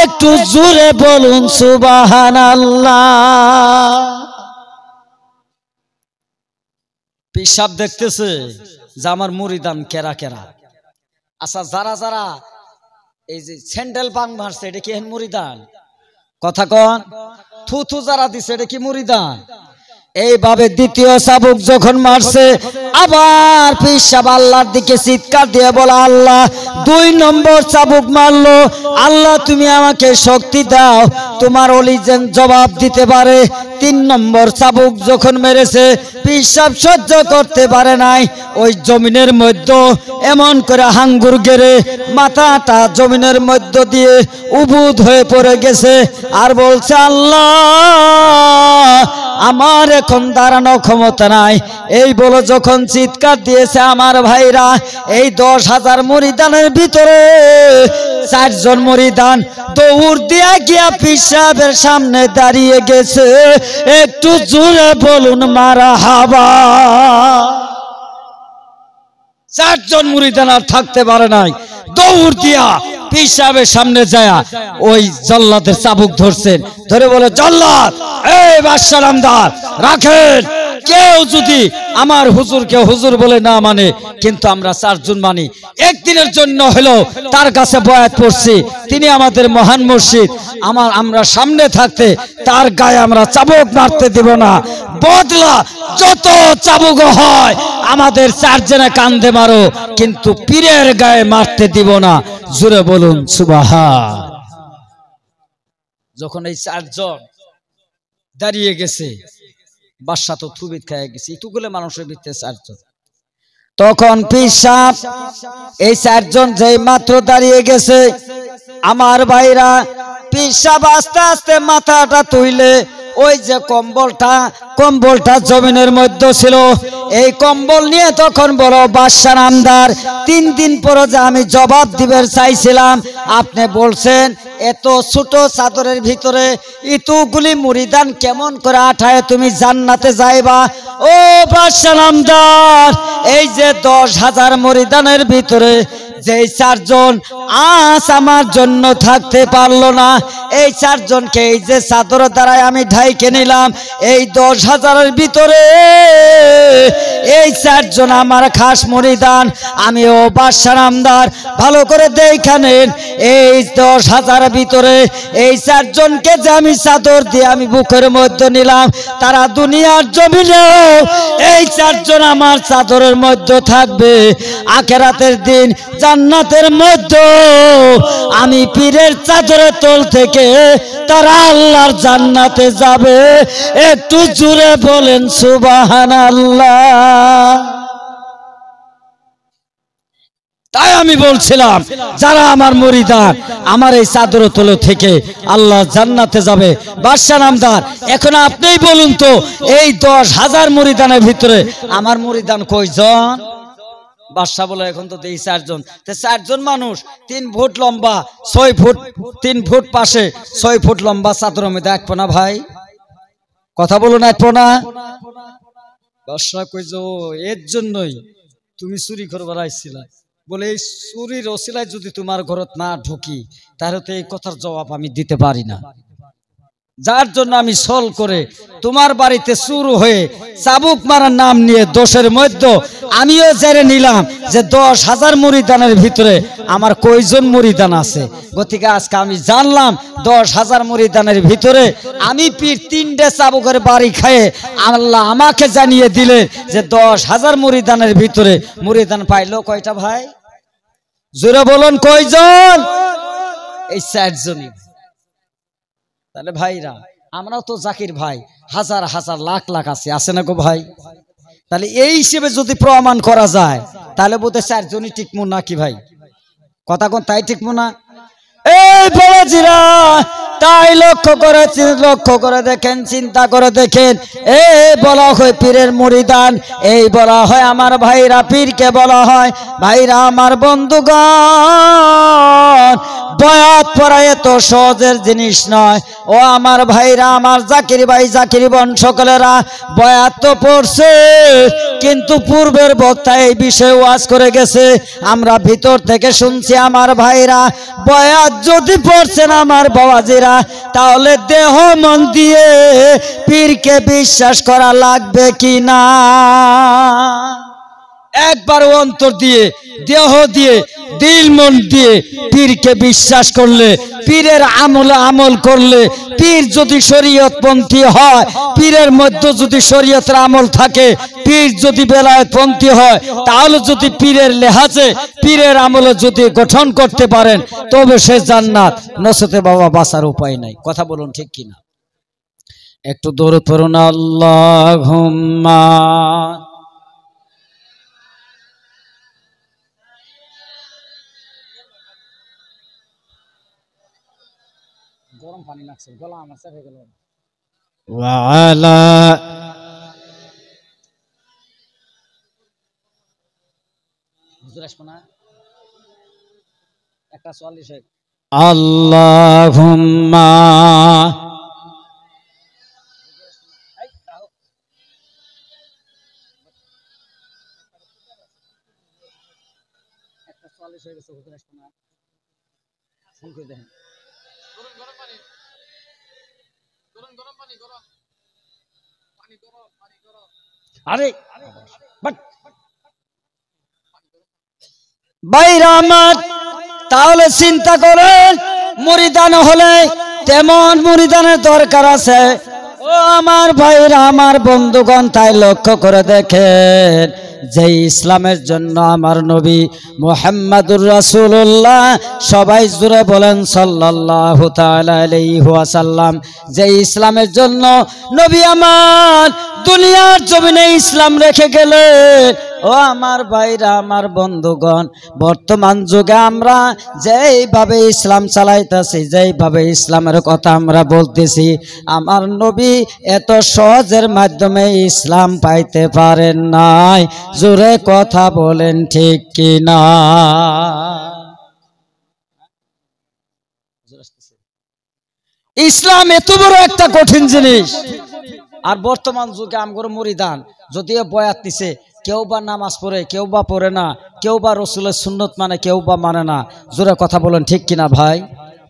A: একটু জোরে বলুন সুবহানাল্লাহ। পীর সাহেব দেখতেছে যে আমার মুরিদান কেরা কেরা। আচ্ছা, যারা এই যে স্যান্ডেল পাং মারছে, এটা কি মুরিদান? কথা কন। থু যারা দিছে, এটা কি মুরিদান? এইভাবে দ্বিতীয় চাবুক যখন মারছে, আবার পীর সাহেব আল্লাহর দিকে চিৎকার দিয়ে বলে, আল্লাহ, 2 নম্বর চাবুক মারলো, আল্লাহ তুমি আমাকে শক্তি দাও, তোমার ওলি যেন জবাব দিতে পারে। 3 নম্বর চাবুক যখন মেরেছে, পীর সাহেব সহ্য করতে পারে নাই, ওই জমিনের মধ্যে এমন করে হাঙ্গুর গেড়ে মাথাটা জমিনের মধ্য দিয়ে উবুদ হয়ে পড়ে গেছে, আর বলছে, আল্লাহ, আমার এখন দাঁড়ানো ক্ষমতা নাই। এই বলে যখন চিৎকার দিয়েছে, আমার ভাইরা, এই 10,000 মুরিদানের ভিতরে 4 জন মুরিদান দৌড় দিয়া গিয়া পীর সাহেবের সামনে দাঁড়িয়ে গেছে। একটু জোরে বলুন মারহাবা। 4 জন মুরিদান আর থাকতে পারে নাই, দৌড় দিয়া পীর সাহেবের সামনে যায় ওই জল্লাদের চাবুক ধরছেন, ধরে বলে, জল্লাদ, এই বাদশা নামদার, রাখেন, কেউ যদি আমার হুজুরকে হুজুর বলে না মানে, কিন্তু আমরা চারজন মানি। একদিনের জন্য হলো তার কাছে বয়াত পড়ছি, তিনি আমাদের মহান মুর্শিদ। আমরা সামনে থাকতে তার গায়ে আমরা চাবুক মারতে দেব না। বদলা যত চাবুক হয় আমাদের চারজনে কান্দে মারো, কিন্তু পীরের গায়ে মারতে দিব না। জোরে বলুন সুবহান। যখন এই চারজন দাঁড়িয়ে গেছে, বাদশা তো থুবিত খেয়ে গেছে, ইতুগুলো মানুষের ভিতরে চারজন। তখন পীর সাহেব এই চারজন যেই মাত্র দাঁড়িয়ে গেছে, আমার ভাইরা, পীর সাহেব আস্তে আস্তে মাথাটা তুইলে ওই যে কম্বলটা জমিনের মধ্যে ছিল, এই কম্বল নিয়ে তখন বলো বাদশা নামদার, 3 দিন পরে যে আমি জবাব দিবার চাইছিলাম, আপনি বলছেন এত ছোট চাদরের ভিতরে ইতুগুলি মুরিদান কেমন করে আঠায় তুমি জান্নাতে যাইবা? ও বাদশা নামদার, এই যে 10,000 মুরিদানের ভিতরে যেই চারজন আজ আমার জন্য থাকতে পারলো না, এই চারজনকে এই যে চাদর দ্বারাই আমি ঢাইকে নিলাম, এই 10,000-এর ভিতরে এই চারজন আমার খাস মুরিদান। আমি ও বাদশা নামদার ভালো করে দেখেন, এই 10,000-এর ভিতরে এই চারজনকে যে আমি চাদর দিয়ে আমি বুকের মধ্যে নিলাম, তারা দুনিয়ার জমিনেও এই চারজন আমার চাদরের মধ্যে থাকবে। আখিরাতের দিন জান্নাতের মধ্যে আমি পীরের চাদরের তল থেকে তারা আল্লাহর জান্নাতে যাবে। একটু জোরে বলেন সুবহানাল্লাহ। তাই আমি বলছিলাম, যারা আমার মুরিদান আমার এই চাদরের তল থেকে আল্লাহ জান্নাতে যাবে। বাদশা নামদার, এখন আপনিই বলুন তো, এই 10,000 মুরিদানের ভিতরে আমার মুরিদান কয়জন? বাদশা বলে এখন তো এই চারজন। চারজন মানুষ 3 ফুট লম্বা, 6 ফুট 3 ফুট পাশে 6 ফুট লম্বা চাদরের মধ্যে একপো না ভাই? কথা বলুন, একপো না? বাদশা কইজ, এর জন্যই তুমি চুরি করবার আইছিলা। বলে এই চুরির ওসিলায় যদি তোমার ঘরত না ঢুকি, তাহলে তো এই কথার জবাব আমি দিতে পারি না। যার জন্য আমি সল করে তোমার বাড়িতে শুরু হয়ে চাবুক মারার নাম নিয়ে দোষের মধ্যে আমিও জেনে নিলাম যে 10,000 মুরিদানের ভিতরে আমার কয়জন মুরিদান আছে। গতিকে আজকে আমি জানলাম 10,000 মুরিদানের ভিতরে আমি পীর 3টে চাবুকের বাড়ি খায়ে আল্লাহ আমাকে জানিয়ে দিলে যে 10,000 মুরিদানের ভিতরে মুরিদান পাইলো কয়টা ভাই? জোরে বলুন কয়জন? এই 4জনই। তাহলে ভাইরা, আমরাও তো জাকির ভাই হাজার হাজার লাখ লাখ আছে না গো ভাই? তাহলে এই হিসেবে যদি প্রমাণ করা যায়, তাহলে বোধহয় 4জনই টিকমু নাকি ভাই? কথা কোন তাই টিকমু না? এই বাবাজিরা, তাই লক্ষ্য করে দেখেন, চিন্তা করে দেখেন, এই বলা হয় পীরের মুরিদান, এই বলা হয় আমার ভাইরা পীরকে বলা হয়। ভাইরা আমার, বন্ধুগণ, বয়াত পড়া এত সহজের জিনিস নয়। ও আমার ভাইরা, আমার জাকির ভাই জাকির বোন সকলেরা, বয়াত তো পড়ছে, কিন্তু পূর্বের বক্তা এই বিষয়ে ওয়াজ করে গেছে, আমরা ভিতর থেকে শুনছি। আমার ভাইরা, বয়াত যদি পড়ছেন আমার বাবাজিরা, তাহলে দেহ মন দিয়ে পীরকে বিশ্বাস করা লাগবে কি না? একবার অন্তর দিয়ে, দেহ দিয়ে, দিল মন দিয়ে পীরকে বিশ্বাস করলে, পীরের আমল করলে, পীর যদি শরীয়তপন্থী হয়, পীরের মধ্যে যদি শরীয়তের আমল থাকে, পীর যদি বেলায়েতপন্থী হয়, তাহলে যদি পীরের লেহাজে পীরের আমলে যদি গঠন করতে পারেন, তবে সে জান্নাত, নচেতে বাবা বাঁচার উপায় নাই। কথা বলুন ঠিক কিনা? একটু দৌড়ে পড়ুন আল্লাহুম্মা। গরম পানি লাগছে, গলা আমার চেপে গেল। ওয়ালা হুজুর আসবো না, একটা 40 আল্লাহুম্মা একটা 40 হয়ে গেছে। হুজুর আসবো না, ফোন করে দেখেন। গরম পানি, গরম পানি, গরম পানি, গরম। আরে ভাইরা আমার, তাহলে চিন্তা করেন মুরিদান হলে তেমন মুরিদানের দরকার আছে। ও আমার ভাইরা, আমার বন্ধুগণ, তাই লক্ষ্য করে দেখেন যে ইসলামের জন্য আমার নবী মুহাম্মাদুর রাসূলুল্লাহ, সবাই জুড়ে বলেন সাল্লাল্লাহু তাআলা আলাইহি ওয়াসাল্লাম, যে ইসলামের জন্য নবী আমার দুনিয়ার জমিনে ইসলাম রেখে গেলেন। ও আমার ভাইরা, আমার বন্ধুগণ, বর্তমান যুগে আমরা যেইভাবে ইসলাম চালাইতেছি, যেইভাবে ইসলামের কথা আমরা বলতেছি, আমার নবী এত সহজের মাধ্যমে ইসলাম পাইতে পারেন নাই। জোরে কথা বলেন ঠিক কি না? ইসলাম এত বড় একটা কঠিন জিনিস। আর বর্তমান যুগে আমগর মুরিদান যদিও বয়াত নিছে, কেউ বা নামাজ পড়ে, কেউ বা পড়ে না, কেউ বা রসুলের সুন্নত মানে, কেউ বা মানে না। জোরে কথা বলেন ঠিক কিনা ভাই?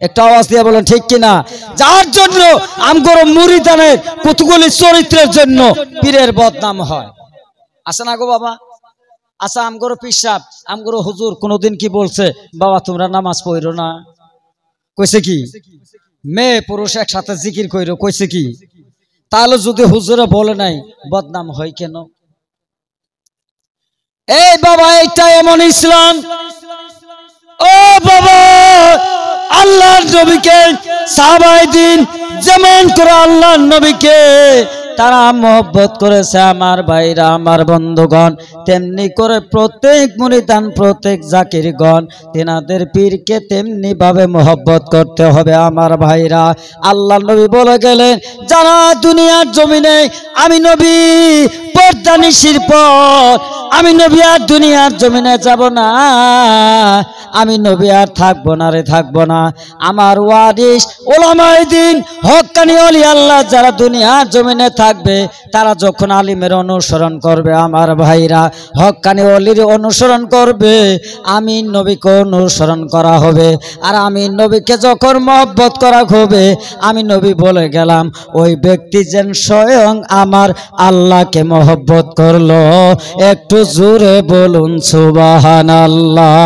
A: একটা আওয়াজ দিয়ে বলেন ঠিক কিনা? যার জন্য আমগর মুরিদানের কতগুলি চরিত্রের জন্য পীরের বদনাম হয়। আছে না গো বাবা? আচ্ছা, আমগর পিসাব, আমগর হুজুর কোনদিন কি বলছে বাবা তোমরা নামাজ পড়ো না? কইছে কি? মেয়ে পুরুষ একসাথে জিকির কইরো, কইছে কি? তাহলে যদি হুজুরে বলে নাই, বদনাম হয় কেন? এই বাবা, এইটা এমন ইসলাম। ও বাবা, আল্লাহর নবীকে সাহাবায়ে দিন যেমন করে আল্লাহর নবীকে তারা মহব্বত করেছে, আমার ভাইরা, আমার বন্ধুগণ, তেমনি করে প্রত্যেক মুরিদান, প্রত্যেক জাকিরগণ তেনাদের পীরকে তেমনি ভাবে মহব্বত করতে হবে। আমার ভাইরা, আল্লাহ নবী বলে গেলেন, যারা দুনিয়ার জমিনে আমি নবী পর্দানিশির পর আমি নবী আর দুনিয়ার জমিনে যাব না, আমি নবী আর থাকবো না রে, থাকবো না। আমার ওয়ারিস উলামায়ে দ্বীন হক্কানি ওলি আল্লাহ যারা দুনিয়ার জমিনে থাকবে, তারা যখন আলিমের অনুসরণ করবে, আমার ভাইরা, হক্কানি ওলির অনুসরণ করবে, আমি নবীকে অনুসরণ করা হবে। আর আমি নবীকে যখন মহব্বত করা হবে, আমি নবী বলে গেলাম, ওই ব্যক্তি যেন স্বয়ং আমার আল্লাহকে মহব্বত করলো। একটু জোরে বলুন সুবহানাল্লাহ।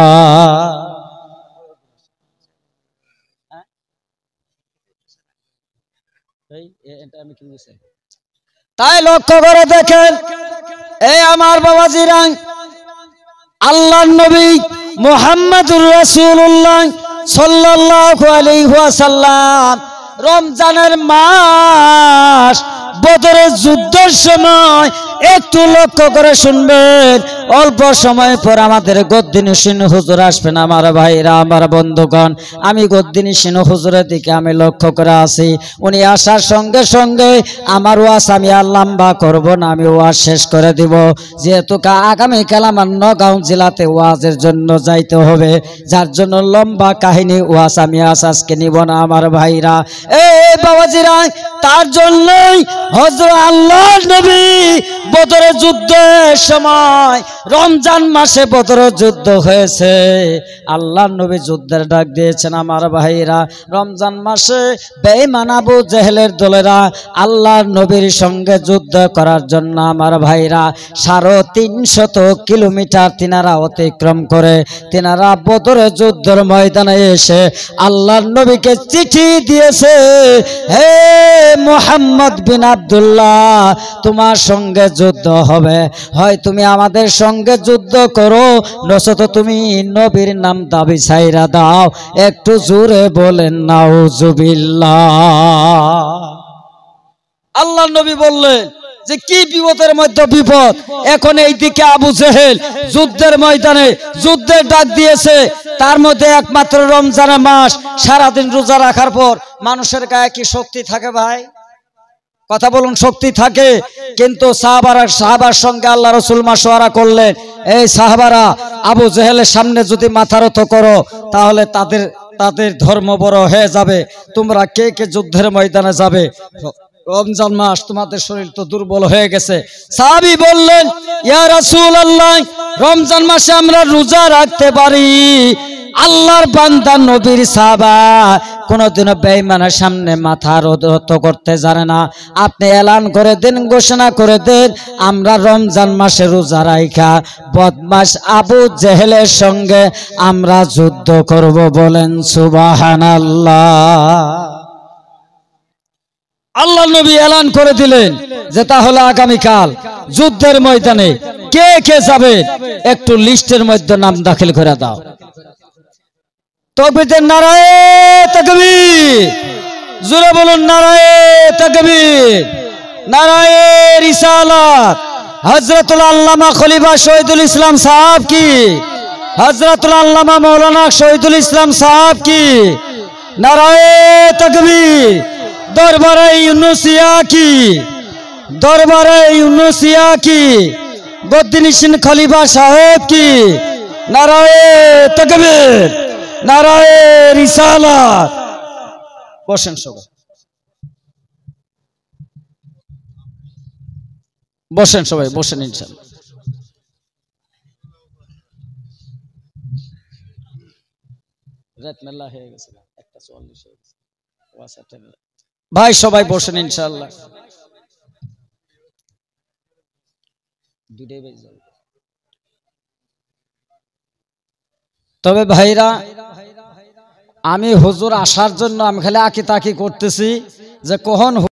A: তাই লক্ষ্য করে দেখেন, এই আমার বাবাজিরা, আল্লাহর নবী মুহাম্মাদুর রাসূলুল্লাহ সাল্লাল্লাহু আলাইহি ওয়াসাল্লাম রমজানের মাস, বদরের যুদ্ধের সময়, একটু লক্ষ্য করে শুনবেন, অল্প সময় পর আমাদের গদ্দিনী সিনু হুজুর আসবেন। আমার ভাইরা, আমার বন্ধুগণ, আমি গদ্দিনী সিনু হুজুরের দিকে আমি লক্ষ্য করে আছি। উনি আসার সঙ্গে সঙ্গে আমার ওয়াজ আমি আর লম্বা করব না, আমি ওয়াজ শেষ করে দিব, যেহেতু আগামীকাল আমার নগাঁও জেলাতে ওয়াজের জন্য যাইতে হবে, যার জন্য লম্বা কাহিনী ওয়াজ আমি আজকে নিব না। আমার ভাইরা, এই বাবাজিরা, তার জন্যই হযরত আল্লাহর নবী বদরের যুদ্ধের সময়, রমজান মাসে বদরের যুদ্ধ হয়েছে, আল্লাহর নবী যুদ্ধের ডাক দিয়েছেন। আমার ভাইরা, রমজান মাসে বেঈমান আবু জেহেলের দলেরা আল্লাহর নবীর সঙ্গে যুদ্ধ করার জন্য, আমার ভাইরা, 350 কিলোমিটার তিনারা অতিক্রম করে তিনারা বদরের যুদ্ধের ময়দানে এসে আল্লাহর নবীকে চিঠি দিয়েছে, হে মুহাম্মদ বিন আব্দুল্লাহ, তোমার সঙ্গে যুদ্ধ হবে, হয় তুমি আমাদের সঙ্গে যুদ্ধ করো, নচেত তুমি নবীর নাম দাবি ছাইরা দাও। একটু জোরে বলেন নাউজুবিল্লাহ। আল্লাহ নবী বললেন যে কি বিপদের মধ্যে বিপদ, এখন এইদিকে আবু জেহেল যুদ্ধের ময়দানে যুদ্ধের ডাক দিয়েছে, তার মধ্যে একমাত্র রমজানের মাস, সারাদিন রোজা রাখার পর মানুষের গায়ে কি শক্তি থাকে ভাই? কথা বলুন, শক্তি থাকে? কিন্তু সাহাবার সঙ্গে আল্লাহ রাসূল মাশওয়ারা করলেন, এই সাহাবারা, আবু জেহেলের সামনে যদি মাথা নত করো, তাহলে তাদের ধর্ম বড় হয়ে যাবে, তোমরা কে কে যুদ্ধের ময়দানে যাবে? রমজান মাস, তোমাদের শরীর তো দুর্বল হয়ে গেছে। সাহাবী বললেন, ইয়া রাসূলুল্লাহ, রমজান মাসে আমরা রোজা রাখতে পারি, আল্লাহর বান্দা নবীর সাহাবা কোনদিনও বেঈমানের সামনে মাথা রোধ করতে জানে না। আপনি এলান করে দেন, ঘোষণা করে দেন, আমরা রমজান মাসে রোজা রাখা বদমাশ আবু জেহেলের সঙ্গে আমরা যুদ্ধ করব, বলেন সুবহানাল্লাহ। আল্লাহ নবী এলান করে দিলেন যে তাহলে আগামীকাল যুদ্ধের ময়দানে কে কে যাবে একটু লিস্টের মধ্যে নাম দাখিল করে দাও। তাকবীরের নারায়ে তাকবীর, জোরে বলুন নারায়ে তাকবীর, নারায়ে রিসালাত। হযরতুল আল্লামা খলিফা শহীদুল ইসলাম সাহেব কি, হযরতুল আল্লামা মৌলানা শহীদুল ইসলাম সাহেব কি, নারায়ে তাকবীর। দরবারে ইউনুসিয়া কি, দরবারে ইউনুসিয়া কি, বদ্দিনিসিন খলিফা সাহেব কি, নারায়ে তাকবীর, নারায়ে রিসালাত। বসেন সবাই, বসেন সবাই, বসেন ইনশাআল্লাহ। রাত মেলা হয়ে গেছে, 1:40 হয়ে গেছে। ভাই সবাই বসেন ইনশাআল্লাহ। তবে ভাইরা, আমি হুজুর আসার জন্য আমি খালি আঁকি তাকি করতেছি যে কখন